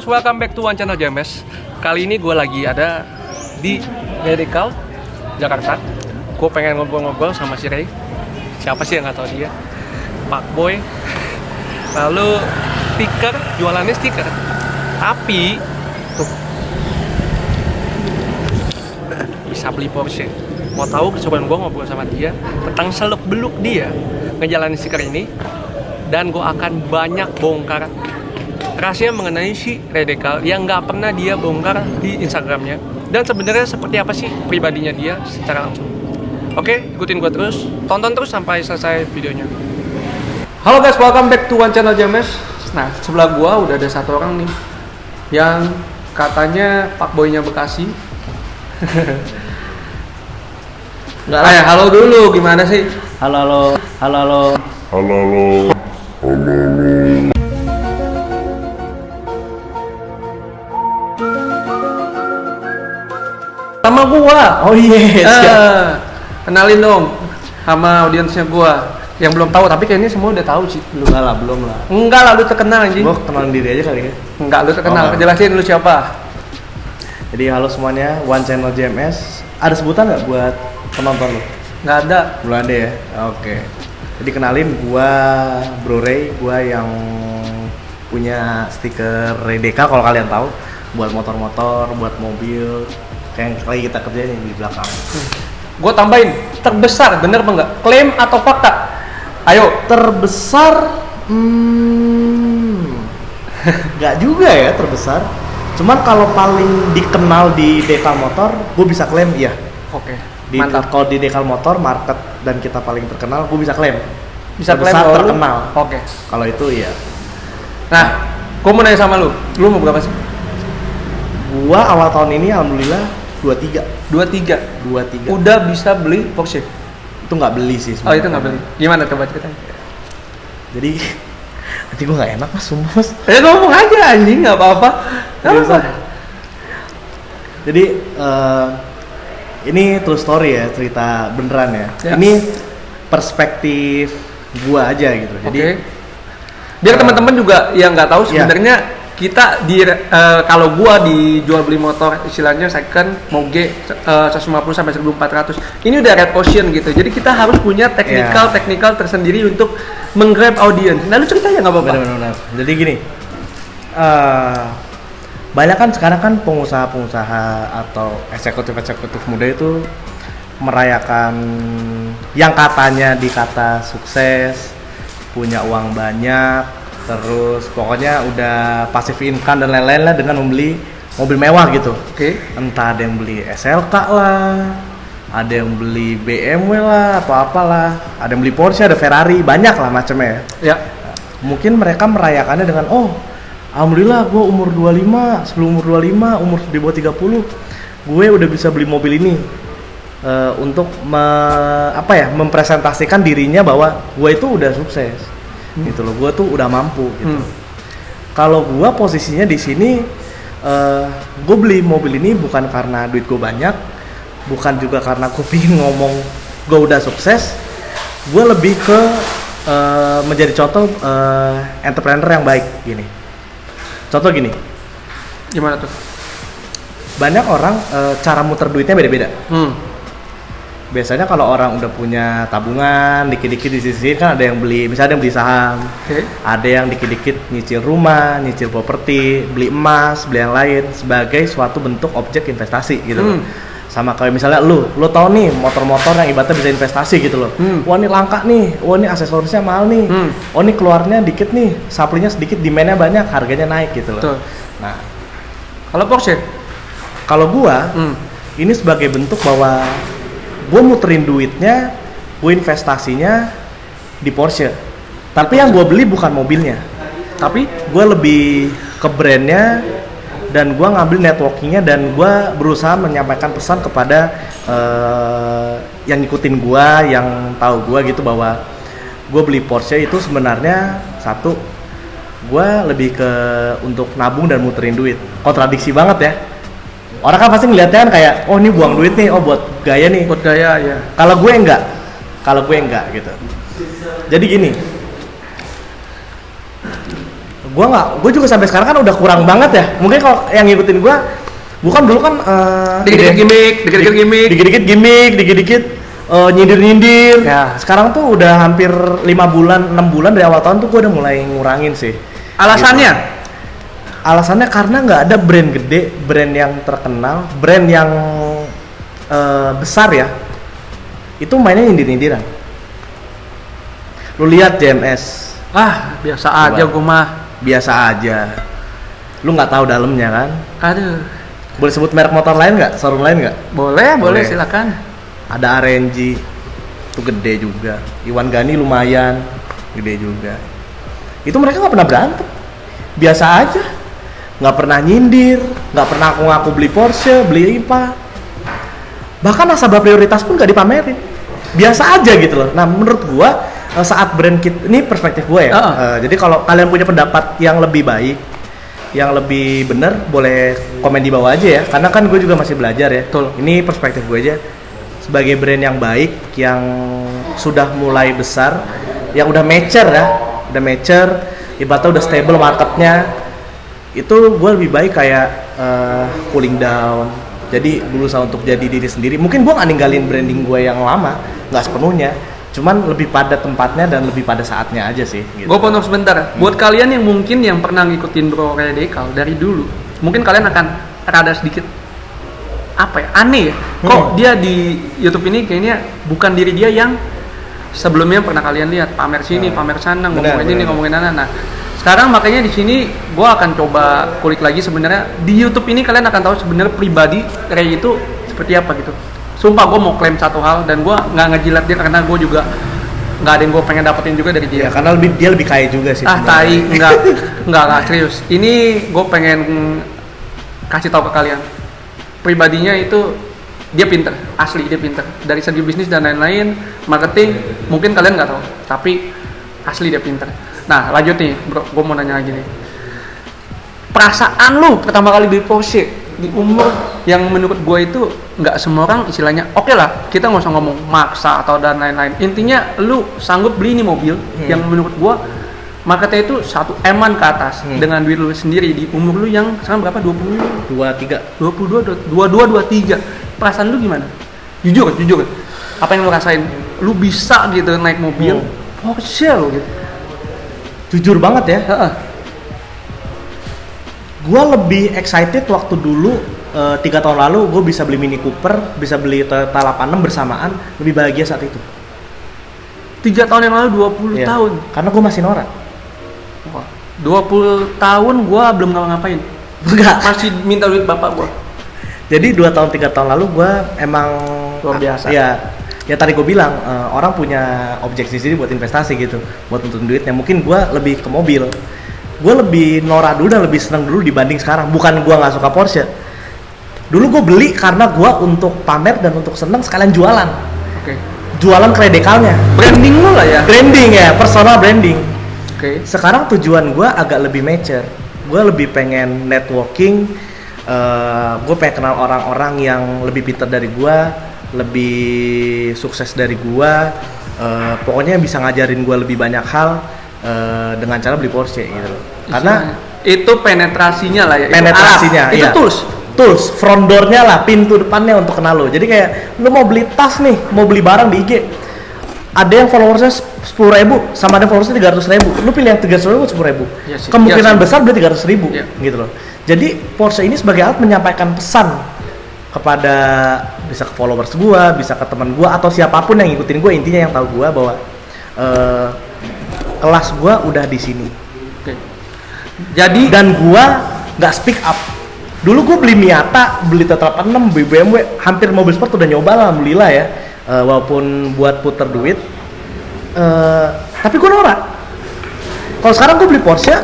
guys, welcome back to One Channel JMS. Kali ini gue lagi ada di Medical, Jakarta. Gue pengen ngobrol-ngobrol sama si Ray. Siapa sih yang nggak tahu dia? Pak Boy. Lalu stiker, jualannya stiker. Tapi tuh bisa beli Porsche. Mau tahu keseruan gue ngobrol sama dia tentang seluk-beluk dia ngejalanin stiker ini, dan gue akan banyak bongkar rahasia mengenai si Redekal yang nggak pernah dia bongkar di Instagramnya, dan sebenarnya seperti apa sih pribadinya dia secara langsung. Oke, ikutin gue terus, tonton terus sampai selesai videonya. Halo guys, welcome back to One Channel JMS. Nah, sebelah gue udah ada satu orang nih yang katanya Pak Boynya Bekasi. Enggak lah ya, halo dulu, gimana sih? Halo. Sama gua. Oh yes. Kenalin dong sama audiensnya gua yang belum tahu, tapi kayaknya semua udah tahu sih. Belum lah. Enggak lah, lu terkenal anjing. Gua kenalin diri aja kali ya. Enggak, lu terkenal. Oh, Jelasin lu siapa. Jadi halo semuanya, One Channel JMS. Ada sebutan nggak buat penonton lu? Nggak ada. Belum ada ya? Oke. Jadi kenalin, gua Bro Ray, gua yang punya stiker Redeka kalau kalian tahu, buat motor-motor, buat mobil, kayak yang lagi kita kerjain di belakang. Gua tambahin, terbesar, bener apa enggak? Klaim atau fakta? Ayo. Terbesar, nggak juga ya terbesar. Cuman kalau paling dikenal di Dekal Motor, gue bisa klaim iya. Oke. Mantap. Kalau di Dekal Motor, market dan kita paling terkenal, gue bisa klaim. Bisa terbesar, klaim terkenal. Oke. Kalau itu iya. Nah, gua mau nanya sama lu mau berapa sih? Gua awal tahun ini alhamdulillah 23. 23. Udah bisa beli Porsche? Itu nggak beli sih Oh, sebenarnya. itu nggak beli. Gimana coba ceritain? Jadi nanti gue nggak enak mas, sumpah mas. Ngomong aja anjing, nggak apa-apa. Biasa. Jadi ini true story ya, cerita beneran ya. Ini perspektif gua aja gitu. Jadi biar teman-teman juga yang nggak tahu sebenarnya kita di kalau gua dijual beli motor istilahnya second moge 150 sampai 1400. Ini udah red ocean gitu. Jadi kita harus punya teknikal tersendiri untuk menggrab audiens. Nah, lu ceritanya nggak apa-apa. Benar. Jadi gini. Banyak kan sekarang kan pengusaha-pengusaha atau eksekutif muda itu merayakan yang katanya dikata sukses, punya uang banyak, terus pokoknya udah passive income dan lain-lain lah dengan membeli mobil mewah gitu. Entah ada yang beli SLK lah, ada yang beli BMW lah atau apalah, ada yang beli Porsche, ada Ferrari, banyak lah macamnya ya. Mungkin mereka merayakannya dengan alhamdulillah gue umur 25, sebelum umur 25, umur di bawah 30, gue udah bisa beli mobil ini untuk mempresentasikan dirinya bahwa gue itu udah sukses. Gitu loh, gue tuh udah mampu gitu. Kalau gue posisinya di sini, gue beli mobil ini bukan karena duit gue banyak, bukan juga karena gue pengen ngomong gue udah sukses. Gue lebih ke menjadi contoh entrepreneur yang baik gini. Contoh gini. Gimana tuh? Banyak orang cara muter duitnya beda-beda. Biasanya kalau orang udah punya tabungan dikit-dikit disisihin, kan ada yang beli, misalnya ada yang beli saham, ada yang dikit-dikit nyicil rumah, nyicil properti, beli emas, beli yang lain sebagai suatu bentuk objek investasi gitu loh. Sama kayak misalnya lu tahu nih motor-motor yang ibaratnya bisa investasi gitu loh. Wah ini langka nih, wah ini aksesorisnya mahal nih, oh ini keluarnya dikit nih, supply-nya sedikit, demand-nya banyak, harganya naik gitu loh. Nah, kalau Porsche, kalau gua ini sebagai bentuk bahwa gue muterin duitnya, gue investasinya di Porsche. Tapi yang gue beli bukan mobilnya, tapi gue lebih ke brandnya, dan gue ngambil networkingnya, dan gue berusaha menyampaikan pesan kepada yang ngikutin gue, yang tahu gue gitu, bahwa gue beli Porsche itu sebenarnya satu, gue lebih ke untuk nabung dan muterin duit. Kontradiksi banget ya. Orang kan pasti ngeliatnya kan kayak, oh ini buang duit nih, oh buat gaya nih. Buat gaya ya. Kalau gue enggak gitu. Jadi gini, gue juga sampai sekarang kan udah kurang banget ya. Mungkin kalau yang ngikutin gue kan dulu kan dikit-dikit gimmick, nyindir-nyindir. Ya. Sekarang tuh udah hampir 6 bulan dari awal tahun tuh gue udah mulai ngurangin sih. Alasannya? Gitu. Alasannya karena nggak ada brand gede, brand yang terkenal, brand yang besar ya. Itu mainnya nyindir-nyindiran. Lu lihat JMS. Biasa aja gue mah. Biasa aja. Lu nggak tahu dalamnya kan? Aduh. Boleh sebut merek motor lain nggak? Showroom lain nggak? Boleh, silakan. Ada RNG, itu gede juga. Iwan Gani lumayan, gede juga. Itu mereka nggak pernah berantem, biasa aja. Nggak pernah nyindir, nggak pernah ngaku beli Porsche, beli apa. Bahkan nasabah prioritas pun nggak dipamerin. Biasa aja gitu loh. Nah menurut gua saat brand kita, ini perspektif gua ya. Jadi kalau kalian punya pendapat yang lebih baik, yang lebih benar, boleh komen di bawah aja ya. Karena kan gue juga masih belajar ya. Betul. Ini perspektif gue aja. Sebagai brand yang baik, yang sudah mulai besar, yang udah mature ya, ibaratnya udah stable marketnya, itu gue lebih baik kayak cooling down. Jadi berusaha untuk jadi diri sendiri. Mungkin gue nggak ninggalin branding gue yang lama, nggak sepenuhnya. Cuman lebih pada tempatnya dan lebih pada saatnya aja sih. Gitu. Gue potong sebentar. Buat kalian yang mungkin yang pernah ngikutin Bro Redekal dari dulu, mungkin kalian akan rada sedikit aneh ya. Kok dia di YouTube ini kayaknya bukan diri dia yang sebelumnya pernah kalian lihat pamer sini, pamer sana, ngomongin ini, ngomongin sana. Nah, sekarang makanya di sini gue akan coba kulik lagi sebenarnya di YouTube ini kalian akan tahu sebenarnya pribadi Ray itu seperti apa gitu. Sumpah gue mau klaim satu hal dan gue nggak ngejilat dia karena gue juga nggak ada yang gue pengen dapetin juga dari dia. Ya, karena dia lebih kaya juga sih. Tai, enggak serius. Ini gue pengen kasih tahu ke kalian. Pribadinya itu dia pinter, asli dia pinter. Dari segi bisnis dan lain-lain, marketing mungkin kalian nggak tahu, tapi asli dia pinter. Nah lanjut nih, bro, gue mau nanya lagi nih. Perasaan lu pertama kali beli Porsche di umur yang menurut gue itu nggak semua orang istilahnya oke lah, kita nggak usah ngomong maksa atau dan lain-lain. Intinya lu sanggup beli ini mobil yang menurut gue marketnya itu 1 M-an ke atas dengan duit lu sendiri di umur lu yang sekarang berapa? 22, 23. Perasaan lu gimana? Jujur. Apa yang lu rasain? Lu bisa gitu naik mobil Porsche lo gitu. Jujur banget ya. Gue lebih excited waktu dulu 3 tahun lalu gue bisa beli Mini Cooper, bisa beli Toyota 86 bersamaan, lebih bahagia saat itu. 3 tahun yang lalu 20 tahun. Karena gue masih norak. 20 tahun gue belum ngapa-ngapain. Enggak. Masih minta duit bapak gue. Jadi 2 tahun 3 tahun lalu gue emang luar biasa. Ya tadi gue bilang orang punya objek sendiri buat investasi gitu, buat nutupin duitnya. Mungkin gue lebih ke mobil. Gue lebih norak dulu dan lebih seneng dulu dibanding sekarang. Bukan gue nggak suka Porsche. Dulu gue beli karena gue untuk pamer dan untuk seneng sekalian jualan. Oke. Jualan kredikalnya. Branding lo lah ya. Branding ya, personal branding. Oke. Sekarang tujuan gue agak lebih mature. Gue lebih pengen networking. Gue pengen kenal orang-orang yang lebih pintar dari gue, lebih sukses dari gue. Pokoknya bisa ngajarin gue lebih banyak hal. Dengan cara beli Porsche gitu loh. Karena itu penetrasinya lah ya. Penetrasinya, itu tools, front door-nya lah, pintu depannya untuk kenal lo. Jadi kayak lo mau beli tas nih, mau beli barang di IG, ada yang followersnya 10.000 sama ada followersnya 300.000. Lo pilih yang 300.000 10.000. Ya sih, kemungkinan besar beli 300.000 gitu loh. Jadi Porsche ini sebagai alat menyampaikan pesan kepada bisa ke followers gua, bisa ke teman gua atau siapapun yang ngikutin gua, intinya yang tahu gua bahwa kelas gua udah di sini. Oke. Jadi dan gua nggak speak up. Dulu gua beli Miata, beli Toyota 86, beli BMW, hampir mobil sport udah nyoba lah, alhamdulillah ya. Walaupun buat puter duit, tapi gua norak. Kalau sekarang gua beli Porsche,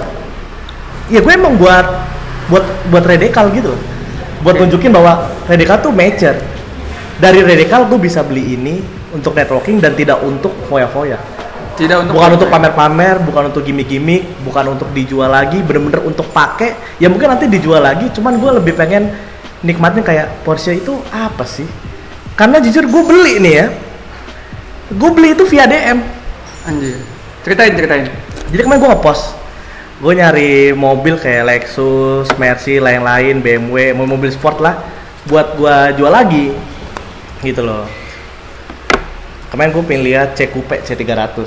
ya gue emang buat Redekal gitu, buat nunjukin bahwa Redekal tuh mature. Dari Redekal gue bisa beli ini untuk networking dan tidak untuk foya-foya. Bukan untuk pamer-pamer, bukan untuk gimmick-gimmick, bukan untuk dijual lagi, bener-bener untuk pakai. Ya mungkin nanti dijual lagi, cuman gue lebih pengen nikmatin kayak Porsche itu apa sih? Karena jujur gue beli nih ya, gue beli itu via DM. Anjir, ceritain. Jadi kemarin gue ngepost, gue nyari mobil kayak Lexus, Mercy, lain-lain, BMW, mobil sport lah, buat gue jual lagi, gitu loh. Kemarin gue pengen lihat C Coupe C300.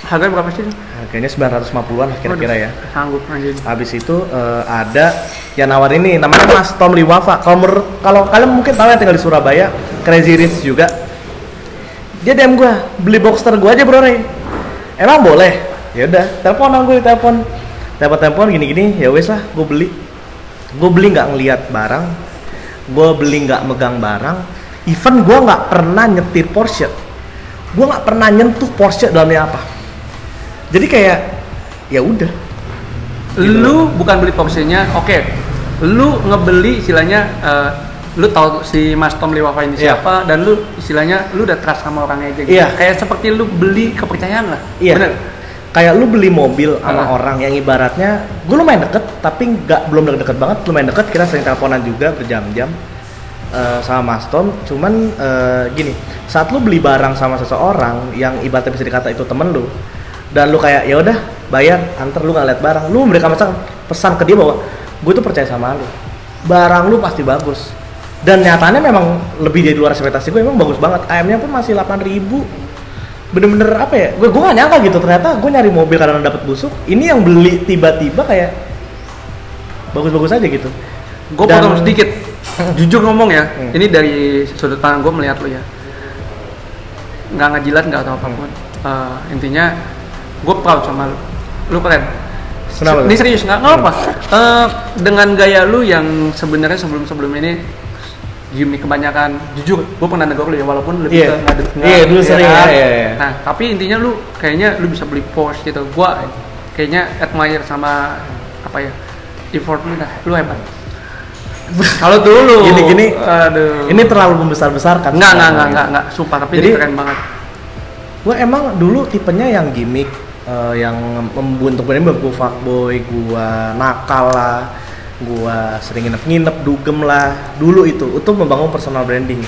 Harganya berapa sih? Harganya 950-an lah kira-kira ya. Sanggup anjir. Habis itu ada yang nawar ini, namanya Mas Tom Liwafa. Kalau kalian mungkin tahu yang tinggal di Surabaya, Crazy Rich juga. Dia DM gue, beli Boxster gue aja bro Ray. Emang boleh? Ya udah, teleponan gue, telepon gini-gini, ya wes lah, gue beli. Gue beli nggak ngelihat barang, gue beli nggak megang barang. Even gue nggak pernah nyetir Porsche, gue nggak pernah nyentuh Porsche dalamnya apa. Jadi kayak, ya udah. Lu bukan beli Porsche-nya, oke. Lu ngebeli istilahnya, lu tahu si Mas Tom Liwafa ini siapa, dan lu istilahnya lu udah trust sama orangnya aja gitu. Kayak seperti lu beli kepercayaan lah. Bener. Kayak lu beli mobil sama orang yang ibaratnya gue lumayan deket, tapi belum deket banget, lumayan deket, kita sering teleponan juga berjam-jam sama Mas Tom. Cuman gini, saat lu beli barang sama seseorang yang ibaratnya bisa dikata itu temen lu, dan lu kayak ya udah bayar, antar, lu nggak lihat barang, lu memberikan pesan ke dia bahwa gue tuh percaya sama lu, barang lu pasti bagus. Dan nyatanya memang lebih dari luar ekspektasi gue, emang bagus banget. AM-nya pun masih 8.000. Bener-bener apa ya? Gue gak nyangka gitu, ternyata gue nyari mobil karena dapet busuk. Ini yang beli tiba-tiba kayak bagus-bagus aja gitu. Gue potong sedikit. Jujur ngomong ya, ini dari sudut pandang gue melihat lu ya. Nggak ngejilat, nggak atau apapun. Intinya gue proud sama lu. Lu keren. Kenapa? Ini serius, nggak apa. Dengan gaya lu yang sebenarnya sebelum ini gimmick kebanyakan, jujur gue pernah negor lu ya, walaupun lebih ke ngadep-ngadep. Iya, dulu sering ya. Nah, tapi intinya lu kayaknya lu bisa beli Porsche gitu. Gue kayaknya admire sama apa ya, effort lu dah, lu hebat. Kalau dulu gini, aduh, ini terlalu membesar-besarkan. Enggak, sumpah, tapi jadi, ini keren banget. Gue emang dulu tipenya yang gimmick, yang untuk branding gue fuckboy, gue nakal lah, gue sering nginep dugem lah. Dulu itu membangun personal branding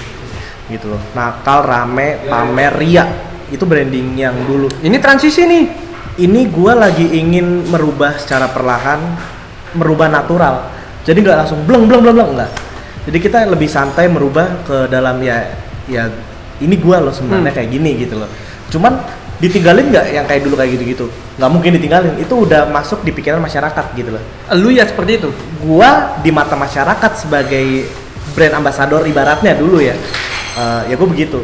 gitu loh. Nakal, rame, pamer, ria, itu branding yang dulu. Ini transisi nih. Ini gue lagi ingin merubah secara perlahan, merubah natural. Jadi nggak langsung bleng enggak. Jadi kita lebih santai merubah ke dalam ya ini gue loh sebenarnya kayak gini gitu loh. Cuman ditinggalin nggak yang kayak dulu kayak gitu-gitu? Nggak mungkin ditinggalin. Itu udah masuk di pikiran masyarakat gitu loh. Lu ya seperti itu. Gua di mata masyarakat sebagai brand ambassador ibaratnya dulu ya. Ya gue begitu.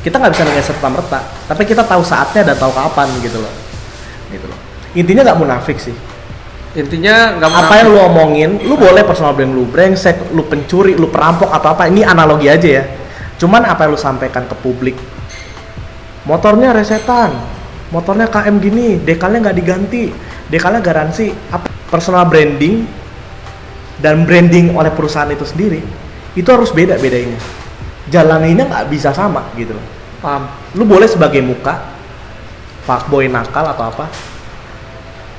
Kita nggak bisa nilai serta-merta, tapi kita tahu saatnya dan tahu kapan gitu loh. Intinya nggak munafik sih. Intinya nggak apa yang lu omongin, lu boleh personal brand lu brengsek, lu pencuri, lu perampok atau apa, ini analogi aja ya. Cuman apa yang lu sampaikan ke publik, motornya resetan, motornya KM gini, dekalnya nggak diganti, dekalnya garansi. Apa personal branding dan branding oleh perusahaan itu sendiri itu harus beda-bedainnya. Jalannya nggak bisa sama gitu loh. Paham. Lu boleh sebagai muka fuckboy nakal atau apa,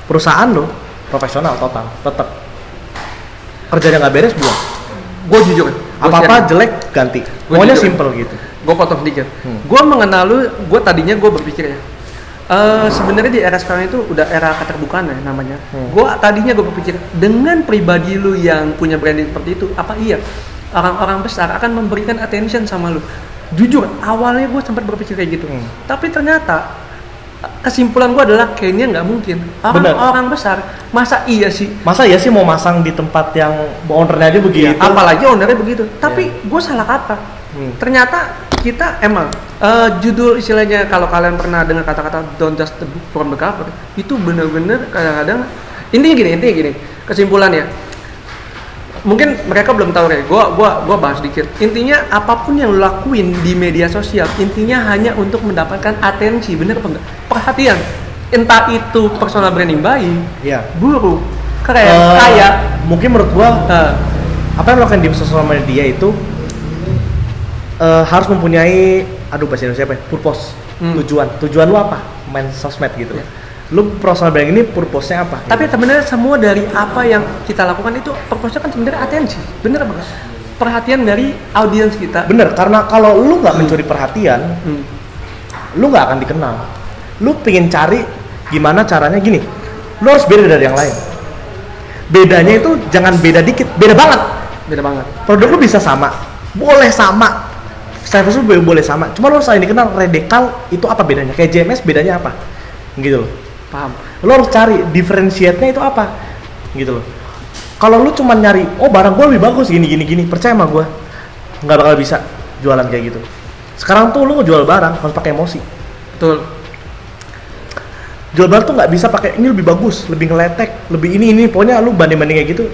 perusahaan lu profesional total, tetap kerjanya nggak beres buang. Gue jujur, apa-apa jelek ganti. Pokoknya simple gitu. Gue potong sedikit. Gue mengenal lu, gue tadinya gue berpikir ya, sebenarnya di era sekarang itu udah era keterbukaan ya namanya. Gue tadinya gue berpikir dengan pribadi lu yang punya branding seperti itu, apa iya orang-orang besar akan memberikan attention sama lu? Jujur, awalnya gue sempat berpikir kayak gitu. Tapi ternyata kesimpulan gue adalah kayaknya nggak mungkin. Orang besar, masa iya sih mau masang di tempat yang ownernya aja begitu? Ya, apalagi ownernya begitu. Tapi gue salah kata. Ternyata kita emang judul istilahnya, kalau kalian pernah dengar kata-kata don't just the book from the cover, itu bener-bener kadang-kadang intinya gini, kesimpulan ya. Mungkin mereka belum tahu ya, gua bahas dikit. Intinya apapun yang lo lakuin di media sosial, intinya hanya untuk mendapatkan atensi, bener apa enggak? Perhatian. Entah itu personal branding baik, buruk, keren, kaya. Mungkin menurut gua apa yang lo lakukan di sosial media itu harus mempunyai, bahasa Indonesia apa ya? Purpose, tujuan lu apa? Main sosmed gitu. Lu personal branding ini purpose-nya apa? Tapi sebenarnya semua dari apa yang kita lakukan itu purpose-nya kan sebenarnya atensi. Bener apa enggak? Perhatian dari audiens kita. Bener, karena kalau lu nggak mencuri perhatian, lu nggak akan dikenal. Lu pengen cari gimana caranya gini. lu harus beda dari yang lain. Bedanya itu jangan beda dikit, beda banget. Beda banget. Produk lu bisa sama, boleh sama, service lu boleh sama, cuma lu harus saling dikenal. Redekal itu apa bedanya, kayak JMS bedanya apa gitu loh. Paham. Lu harus cari differentiate-nya itu apa gitu loh. Kalau lu cuma nyari, oh barang gua lebih bagus gini, percaya sama gua nggak bakal bisa jualan kayak gitu. Sekarang tuh lu jual barang harus pakai emosi. Betul. Jual barang tuh nggak bisa pakai ini lebih bagus, lebih ngeletek, lebih ini, pokoknya lu banding kayak gitu.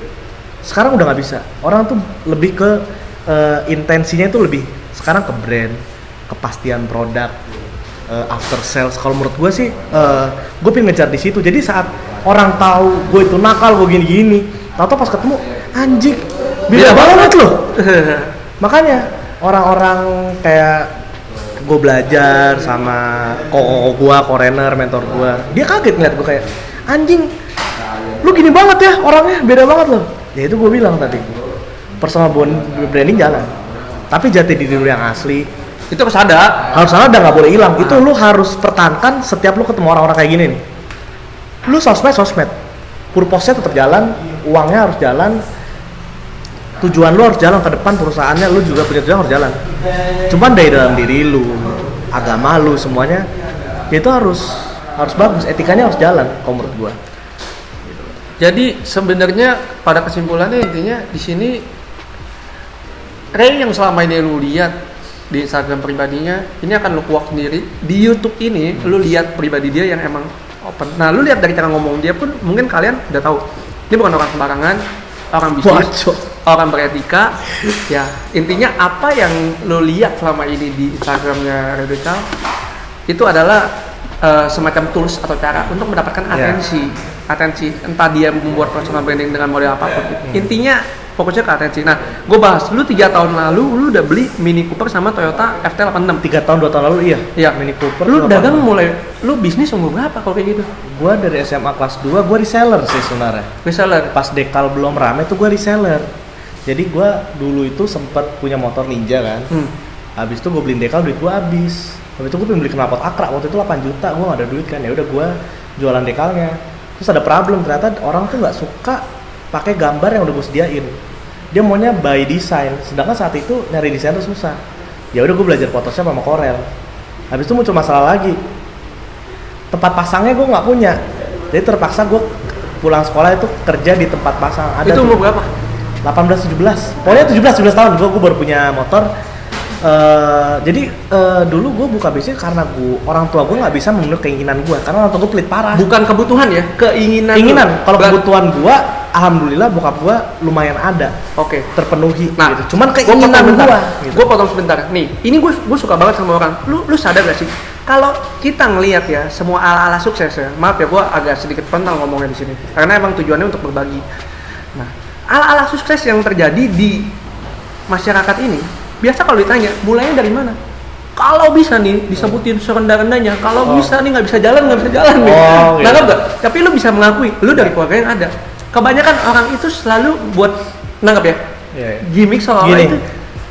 Sekarang udah nggak bisa. Orang tuh lebih ke intensinya itu lebih sekarang ke brand, kepastian produk, after sales. Kalau menurut gue sih, gue pengen ngejar di situ. Jadi saat orang tahu gue itu nakal, gue gini, tahu pas ketemu anjing, beda banget loh. Makanya orang-orang kayak gue belajar sama koko gue, korener, mentor gue, dia kaget ngeliat gue kayak anjing, lu gini banget ya orangnya, beda banget loh. Ya itu gue bilang tadi, personal branding jalan, tapi jati diri lu yang asli Itu harus ada. harus ada, nggak boleh hilang. Itu lu harus pertahankan setiap lu ketemu orang-orang kayak gini nih. Lu sosmed, purpose-nya tetap jalan, uangnya harus jalan, tujuan lu harus jalan ke depan, perusahaannya lu juga punya tujuan harus jalan. Cuman dari dalam diri lu, agama lu, semuanya itu harus bagus, etikanya harus jalan kalau menurut gua. Jadi sebenarnya pada kesimpulannya intinya di sini Ray yang selama ini lu lihat di Instagram pribadinya ini akan lu kuak sendiri. Di YouTube ini lu lihat pribadi dia yang emang open. Nah, lu lihat dari cara ngomong dia pun mungkin kalian udah tahu. Dia bukan orang sembarangan, orang bisnis, orang beretika. Ya, intinya apa yang lu lihat selama ini di Instagramnya Redekal itu adalah semacam tools atau cara untuk mendapatkan atensi entah dia membuat personal branding dengan model apapun. Intinya fokusnya ke atensi. Nah, gue bahas lu 3 tahun lalu lu udah beli Mini Cooper sama Toyota FT86. 3 tahun 2 tahun lalu iya. Mini Cooper. Lu dagang mulai, lu bisnis umur berapa kalau kayak gitu? Gua dari SMA kelas 2 gua reseller sih sebenarnya. Reseller. Pas Dekal belum rame tuh gua reseller. Jadi gua dulu itu sempat punya motor Ninja kan. Habis itu gua beliin Dekal, duit gua habis. Habis itu gua pengen beli knalpot Akra, waktu itu 8 juta, gua gak ada duit kan. Ya udah gua jualan Dekalnya. Terus ada problem, ternyata orang tuh nggak suka pakai gambar yang udah gua sediain. Dia maunya by design, sedangkan saat itu nyari desain tuh susah. Ya udah gue belajar Photoshop sama Corel. Habis itu muncul masalah lagi, tempat pasangnya gue nggak punya, jadi terpaksa gue pulang sekolah itu kerja di tempat pasang. Ada itu umur berapa? 18-17, pokoknya 17 tahun gue baru punya motor. Jadi dulu gue buka bisnis karena orang tua gue nggak bisa memenuhi keinginan gue, karena orang tua gue pelit parah. Bukan kebutuhan ya, keinginan. Kalau kebutuhan gue, alhamdulillah bokap gue lumayan ada. Oke. Terpenuhi. Nah, gitu. Cuman keinginan gue. Gitu. Gue potong sebentar. Nih, ini gue suka banget sama orang. Lu sadar gak sih? Kalau kita ngelihat ya semua ala-ala sukses ya, maaf ya gue agak sedikit frontal ngomongnya di sini, karena emang tujuannya untuk berbagi. Nah, ala-ala sukses yang terjadi di masyarakat ini, biasa kalau ditanya, mulainya dari mana? Kalau bisa nih disebutin serendah-rendahnya, kalau bisa nih nggak bisa jalan nih. Nangkep nggak? Tapi lu bisa mengakui, lu dari keluarga yang ada. Kebanyakan orang itu selalu buat nangkep ya, gimmick soal itu.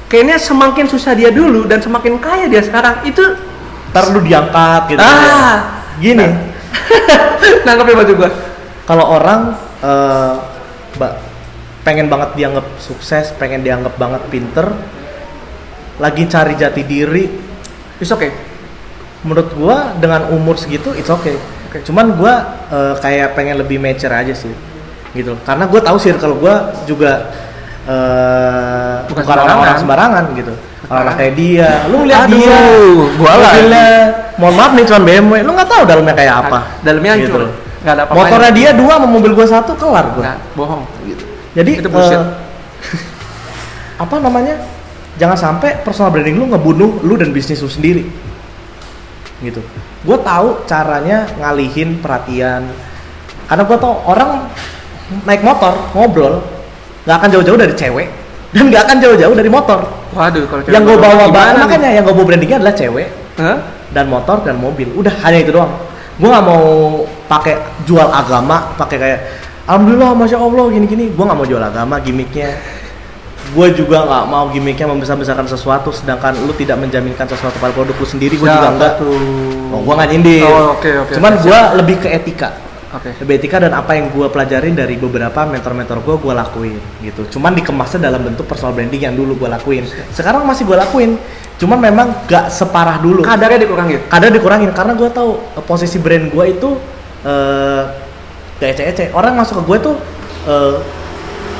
Kayaknya semakin susah dia dulu dan semakin kaya dia sekarang itu. Ntar lu diangkat gitu. Gini. Nangkep ya baju gua. Kalau orang pengen banget dianggap sukses, pengen dianggap banget pinter, lagi cari jati diri, it's okay. Menurut gua dengan umur segitu it's okay. Cuman gua kayak pengen lebih mature aja sih, gitu. Karena gua tahu circle gua juga bukan orang-orang sembarangan gitu. Orang kayak dia, lu lihat dia, gua mobilnya, mohon maaf nih cuman BMW, lu nggak tahu dalamnya kayak apa. Dalamnya hancur. Gitu. Nggak ada apa-apa. Motornya dia 2 sama mobil gua 1 kelar gua. Nggak, bohong. Gitu. Jadi itu bullshit. Apa namanya? Jangan sampai personal branding lu ngebunuh lu dan bisnis lu sendiri. Gitu. Gue tahu caranya ngalihin perhatian. Karena gue tahu orang naik motor ngobrol nggak akan jauh-jauh dari cewek dan nggak akan jauh-jauh dari motor. Waduh, kalau yang gue bawa makanya yang gue bawa brandingnya adalah cewek, dan motor dan mobil. Udah hanya itu doang. Gue nggak mau pakai jual agama, pakai kayak alhamdulillah masya Allah gini-gini. Gue nggak mau jual agama gimmicknya. Gue juga nggak mau gimmicknya membesar-besarkan sesuatu, sedangkan lu tidak menjaminkan sesuatu pada produk lu sendiri. Gue juga enggak. Oh, gue nggak nyindir. Oh, okay. Cuman gue lebih ke etika. Oke. Lebih etika, dan apa yang gue pelajarin dari beberapa mentor-mentor gue lakuin gitu. Cuman dikemasnya dalam bentuk personal branding yang dulu gue lakuin. Sekarang masih gue lakuin, cuman memang gak separah dulu. Kadarnya dikurangin. Karena gue tahu posisi brand gue itu gak ece-ece. Orang masuk ke gue tuh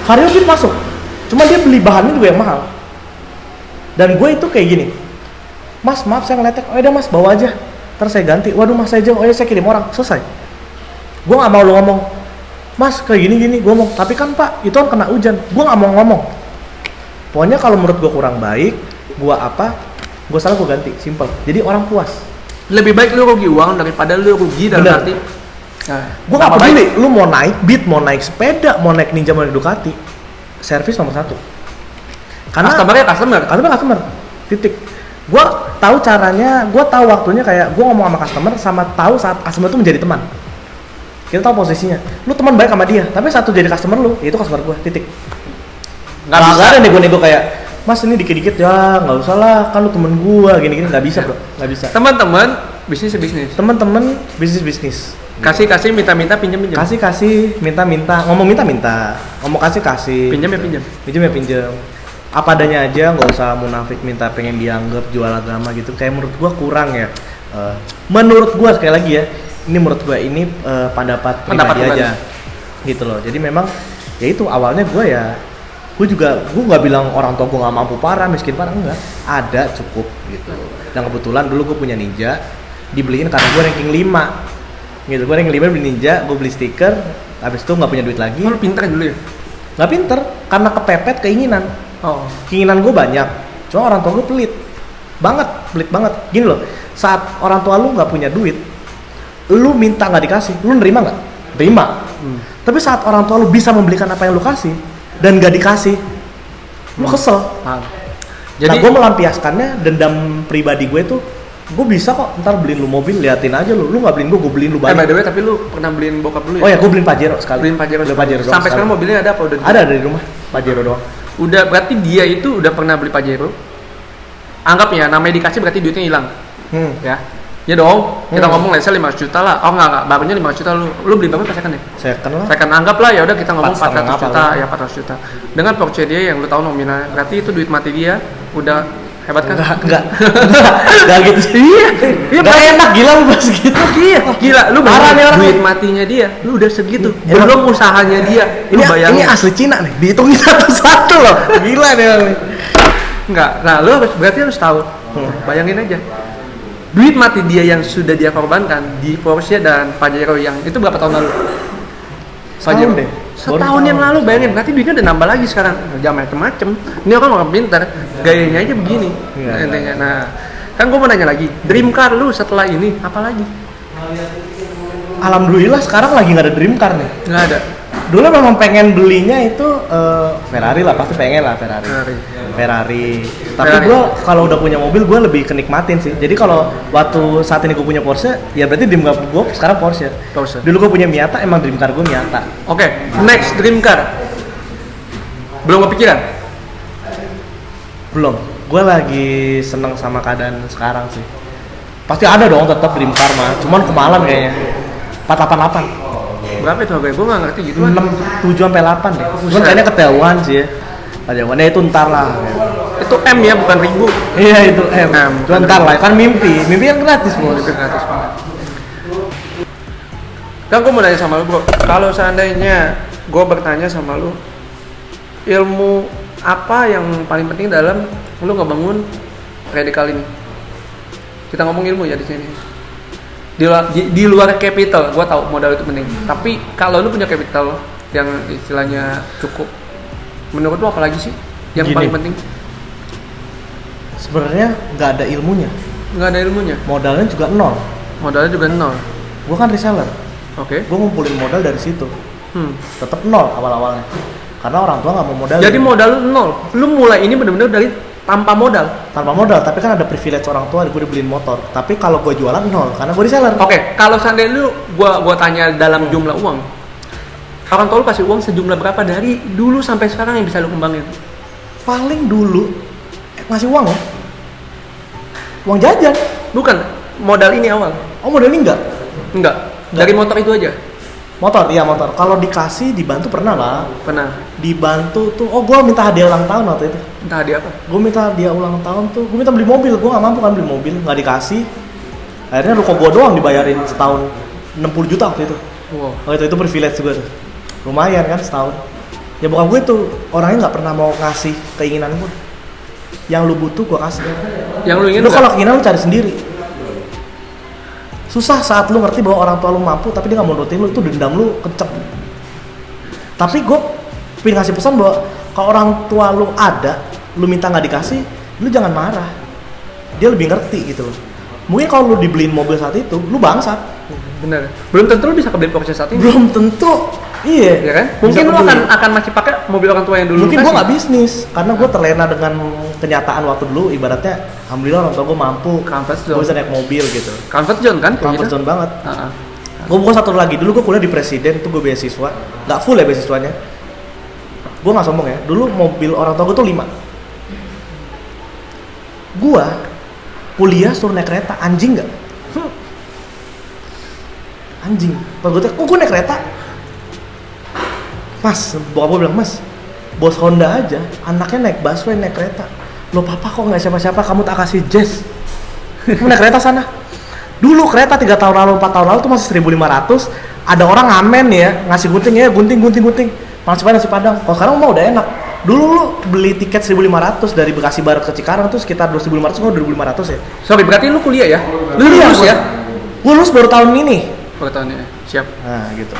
Vario Beat masuk, cuma dia beli bahannya juga yang mahal. Dan gue itu kayak gini, Mas maaf saya ngeletek, oh ya mas bawa aja, ntar saya ganti. Waduh mas saya jauh, oh ya saya kirim orang, selesai. Gue nggak mau lu ngomong, mas kayak gini, gue ngomong, tapi kan pak itu kan kena hujan, gue nggak mau ngomong. Pokoknya kalau menurut gue kurang baik, gue salah gue ganti, simple. Jadi orang puas. Lebih baik lu rugi uang daripada lu rugi dalam arti. Gue nggak peduli, lu mau naik Beat, mau naik sepeda, mau naik Ninja, mau naik Ducati, servis nomor 1. Karena customer, titik. Gue tahu caranya, gue tahu waktunya, kayak gue ngomong sama customer, sama tahu saat customer itu menjadi teman. Kita tahu posisinya. Lu teman baik sama dia, tapi satu jadi customer lu, itu customer gue, titik. Nggak ada nego-nego kayak, mas ini dikit-dikit ya, nggak usah lah, kan lu temen gue, gini-gini, nggak bisa bro, nggak bisa. Teman-teman bisnis. Teman-teman bisnis. Kasih minta pinjam. Kasih minta, ngomong kasih. Pinjam ya pinjam. Apa adanya aja, nggak usah munafik minta pengen dianggap jual agama gitu. Kayak menurut gua kurang ya. Menurut gua sekali lagi ya, ini menurut gua ini pendapat pribadi aja gitu loh. Jadi memang ya itu awalnya gua gua nggak bilang orang tua gua nggak mampu parah, miskin parah, enggak, ada cukup gitu. Dan kebetulan dulu gua punya Ninja, dibeliin karena gua ranking 5 gitu. Gua ranking 5 beli Ninja, gua beli stiker, habis itu nggak punya duit lagi. Lu pinter dulu ya? Nggak pinter, karena kepepet keinginan. Keinginan gue banyak, cuma orang tua gue pelit banget. Gini loh, saat orang tua lu nggak punya duit, lu minta nggak dikasih, lu nerima nggak? Terima. Tapi saat orang tua lu bisa membelikan apa yang lu kasih dan nggak dikasih, lu kesel. Jadi gue melampiaskannya, dendam pribadi gue tuh, gue bisa kok ntar beliin lu mobil, liatin aja lu nggak beliin gue beliin lu banyak. By the way, tapi lu pernah beliin bokap lu ya? Oh ya, gue beliin Pajero sekali. Pajero Sampai sampai sekarang mobilnya ada apa? Ada di rumah, Pajero doang. Udah, berarti dia itu udah pernah beli Pajero. Anggap ya, namanya dikasih berarti duitnya hilang. Ya dong, kita ngomong let's say 500 juta lah. Oh enggak, barunya 500 juta lu beli berapa second ya? Second lah. Second anggap lah, ya udah kita ngomong 400 juta lah. Ya 400 juta. Dengan Porsche dia yang lu tahu nominalnya, berarti itu duit mati dia udah hebat kan? Enggak gitu sih. Iya, enggak enak gila lu bahas gitu. Gila, lu bayangin duit matinya dia, lu udah segitu. Belum usahanya dia. Lu bayangin. Ini asli Cina nih, dihitungin satu-satu loh. Gila nih. Enggak. Nah, lu berarti harus tahu. Bayangin aja. Duit mati dia yang sudah dia korbankan di Porsche dan Pajero yang itu berapa tahun lalu? Setahun yang lalu, bayangin, berarti duitnya udah nambah lagi sekarang. Jangan macem-macem. Ini orang pintar, gayanya aja begini. Intinya. Nah, kan gue mau nanya lagi, dream car lu setelah ini apa lagi? Alhamdulillah sekarang lagi nggak ada dream car nih. Nggak ada. Dulu memang pengen belinya itu Ferrari lah, pasti pengen lah Ferrari. Tapi gue kalau udah punya mobil gue lebih kenikmatin sih. Jadi kalau waktu saat ini gue punya Porsche, ya berarti dream car gue sekarang Porsche. Dulu gue punya Miata, emang dream car gue Miata. Oke, next dream car. Belum kepikiran? Belum. Gue lagi seneng sama keadaan sekarang sih. Pasti ada dong tetap dream car mah. Cuman kemalan kayaknya. 488. Berapa itu harganya? Gue nggak ngerti gitu. 7 sampai 8 deh. Cuman kayaknya ketahuan sih ya. Ketahuannya itu ntar lah. Itu M ya, bukan ribu. Iya itu M. Cuman ntar lah, kan mimpi yang gratis bos. Mimpi gratis banget. Kan gue mau nanya sama lu bro, kalau seandainya gue bertanya sama lu, ilmu apa yang paling penting dalam lu ngebangun Radikal ini? Kita ngomong ilmu ya di sini. Di luar capital, gue tahu modal itu penting. Tapi kalau lu punya capital yang istilahnya cukup, menurut lu apa lagi sih yang paling penting? Sebenarnya nggak ada ilmunya. Nggak ada ilmunya. Modalnya juga nol. Gue kan reseller. Oke. Gue ngumpulin modal dari situ. Tetap nol awal-awalnya. Karena orang tua nggak mau modal. Jadi modal lu nol. Lu mulai ini benar-benar dari tanpa modal, tapi kan ada privilege orang tua, gue dibeliin motor. Tapi kalau gue jualan nol, karena gue reseller. Oke, kalau seandainya lu, gue tanya dalam jumlah uang, orang tua lu kasih uang sejumlah berapa dari dulu sampai sekarang yang bisa lu kembangin? Paling dulu ngasih uang ya, uang jajan. Bukan, modal ini awal. Oh modal ini enggak? Dari motor itu aja? Motor, iya motor. Kalau dikasih dibantu pernah lah. Pernah. Dibantu tuh, oh gue minta hadiah ulang tahun waktu itu. Entah dia apa? Gue minta hadiah ulang tahun tuh, gue minta beli mobil, gue nggak mampu kan beli mobil, nggak dikasih. Akhirnya ruko gue doang dibayarin setahun 60 juta waktu itu. Wow. Waktu itu privilege gue tuh, lumayan kan setahun. Ya bokap gue tuh orangnya nggak pernah mau ngasih keinginan gue. Yang lu butuh gue kasih. Yang lu ingin Lu nggak? kalau keinginan lu cari sendiri. Susah saat lu ngerti bahwa orang tua lu mampu tapi dia nggak mau nurutin lu, itu dendam lu kenceng. Tapi gue pengen ngasih pesan bahwa kalau orang tua lu ada, lu minta nggak dikasih, lu jangan marah. Dia lebih ngerti gitu loh. Mungkin kalau lu dibeliin mobil saat itu, lu bangsat. Bener. Belum tentu lu bisa kebeli Porsche saat ini. Belum tentu. Iya. Ya kan? Mungkin Bisa lu kebeli. akan masih pakai mobil orang tua yang dulu. Mungkin lu gue kasih. nggak bisnis karena gue terlena dengan kenyataan waktu dulu. Ibaratnya, alhamdulillah orang tua gue mampu. Comfort Gue zone. bisa naik mobil gitu. Comfort zone kan? kayak Comfort gitu? zone banget. Heeh. Gue buka satu lagi. Dulu gue kuliah di Presiden, tuh gue beasiswa. Nggak full ya beasiswanya. Gue nggak sombong ya. Dulu mobil orang tua gue tuh 5. Gue kuliah suruh naik kereta, anjing nggak? Anjing. Pas gue tanya, kok gue naik kereta? Mas, bokap gue bilang, mas, bos Honda aja, anaknya naik busway, naik kereta. Lo papa kok nggak siapa-siapa, kamu tak kasih jazz. Kamu naik kereta sana. Dulu kereta 3 tahun lalu, 4 tahun lalu tuh masih 1.500. Ada orang ngamen ya, ngasih gunting ya, gunting. Nasi Padang. Kalau sekarang mah udah enak. Dulu lu beli tiket 1.500 dari Bekasi Barat ke Cikarang tuh sekitar 2.500 atau 2.500 ya. Sorry, berarti lu kuliah ya? Lu Iya, lulus ya? Gue lulus baru tahun ini. Per tahunnya. Siap. Nah gitu.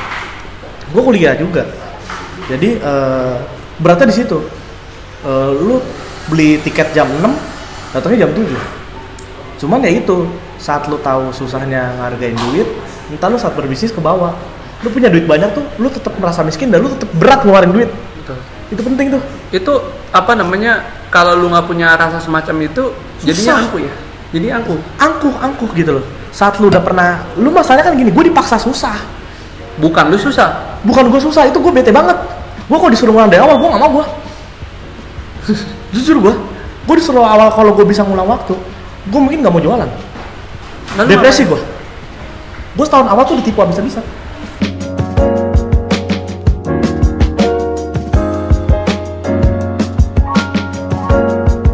Gue kuliah juga. Jadi beratnya di situ. Lu beli tiket jam 6, datangnya jam 7. Cuman ya itu, saat lu tahu susahnya ngargain duit, entah lu saat berbisnis ke bawah. Lu punya duit banyak tuh, lu tetap merasa miskin dan lu tetap berat ngeluarin duit. Betul. Itu penting tuh. Itu apa namanya? Kalau lu nggak punya rasa semacam itu, jadinya Susah. angkuh ya. Jadi angkuh. Angkuh gitu loh. Saat lu udah pernah, lu masalahnya kan gini, gue dipaksa susah. Bukan lu susah. Bukan gue susah, itu gue bete banget. Gue kalau disuruh ngulang dari awal, gue gak mau gue. Jujur gue disuruh awal kalau gue bisa ngulang waktu, gue mungkin gak mau jualan. Lalu Depresi gue. Gue setahun awal tuh ditipu habis-habisan.